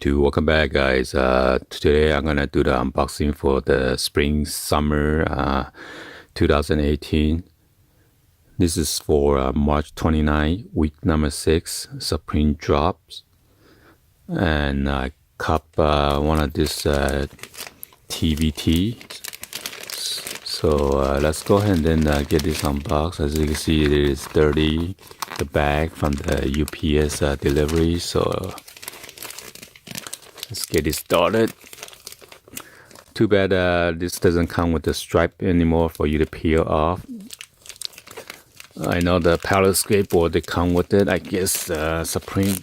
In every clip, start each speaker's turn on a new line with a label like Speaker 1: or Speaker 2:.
Speaker 1: YouTube. Welcome back, guys. Today I'm gonna do the unboxing for the spring summer 2018. This is for March 29, week number 6, Supreme drops, and I cop one of this TVT. So let's go ahead and then get this unboxed. As you can see, it is dirty, the bag from the UPS delivery. So let's get it started. Too bad this doesn't come with the stripe anymore for you to peel off. I know the paddle skateboard, they come with it. I guess Supreme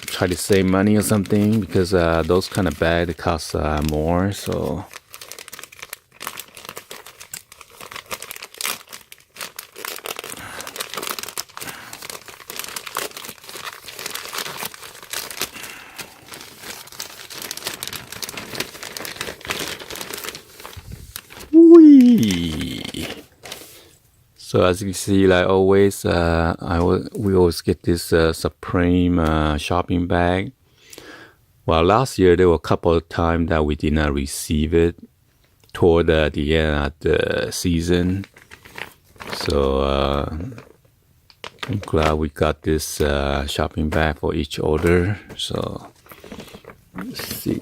Speaker 1: try to save money or something, because those kind of bags, they cost more. So So as you can see, like always, we always get this Supreme shopping bag. Well, last year there were a couple of times that we did not receive it toward the end of the season. So I'm glad we got this shopping bag for each order. So let's see.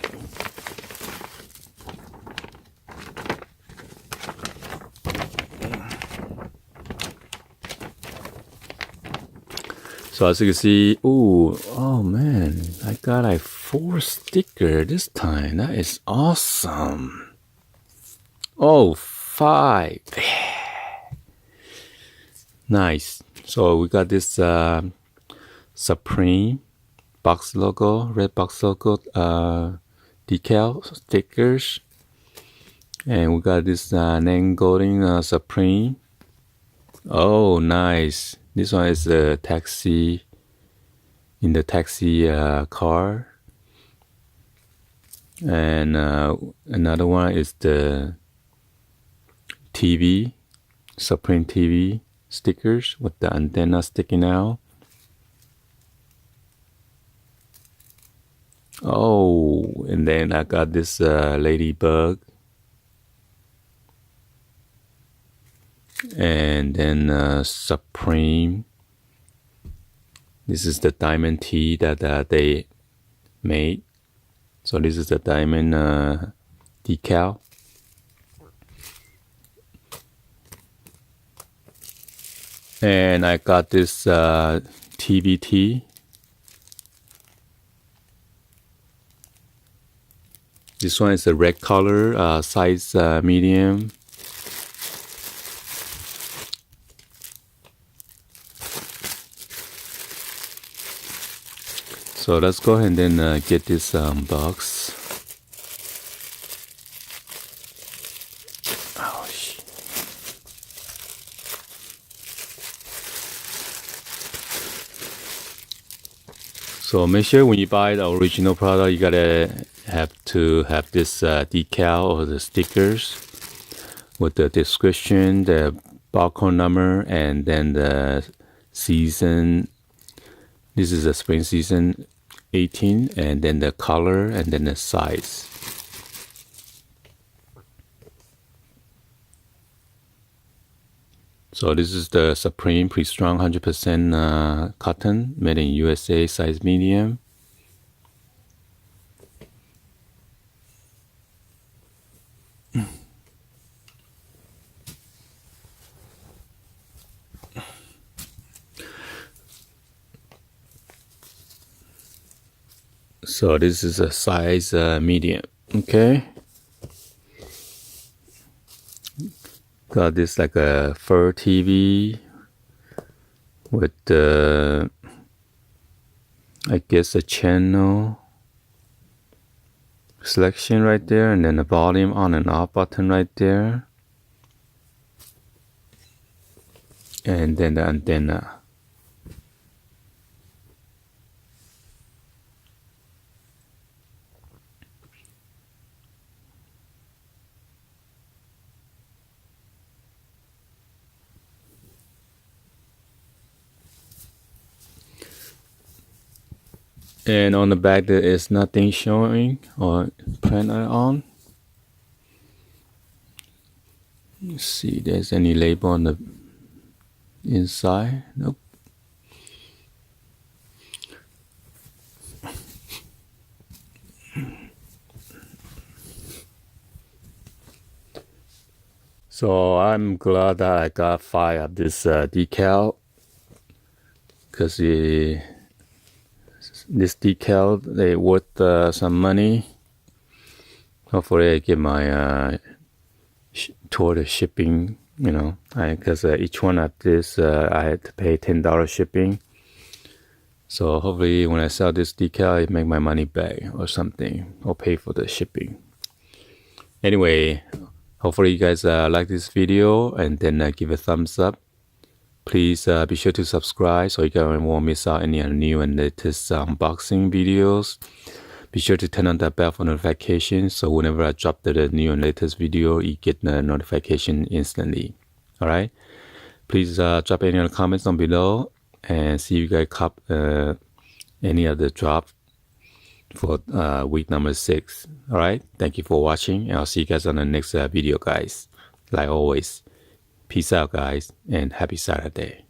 Speaker 1: So as you can see, oh man, I got like 4 stickers this time. That is awesome. Oh, 5. Nice. So we got this Supreme box logo, red box logo decal stickers. And we got this name golden Supreme. Oh, nice. This one is the taxi, in the taxi car. And another one is the TV, Supreme TV stickers with the antenna sticking out. Oh, and then I got this ladybug. And then Supreme. This is the diamond tee that they made. So this is the diamond decal. And I got this TVT. This one is a red color, size medium. So let's go ahead and then get this box. Oh, shit. So make sure when you buy the original product, you gotta have this decal or the stickers with the description, the barcode number, and then the season. This is the spring season 18, and then the color, and then the size. So this is the Supreme pre-strung 100% cotton, made in USA, size medium. So this is a size medium. Okay. Got this like a fur TV with I guess a channel selection right there, and then the volume on and off button right there, and then the antenna. And on the back there is nothing showing or printed on. Let's see if there's any label on the inside. Nope. So I'm glad that I got 5 of this decal, because this decal, they worth some money. Hopefully I get my toward the shipping, you know, because each one of this I had to pay $10 shipping. So hopefully when I sell this decal, I make my money back or something, or pay for the shipping. Anyway, hopefully you guys like this video, and then give a thumbs up. Please be sure to subscribe so you guys won't miss out any new and latest unboxing videos. Be sure to turn on that bell for notifications, so whenever I drop the new and latest video, you get the notification instantly. Alright? Please drop any other comments down below, and see you guys cop any other drop for week number 6. Alright? Thank you for watching, and I'll see you guys on the next video, guys. Like always, peace out, guys, and happy Saturday.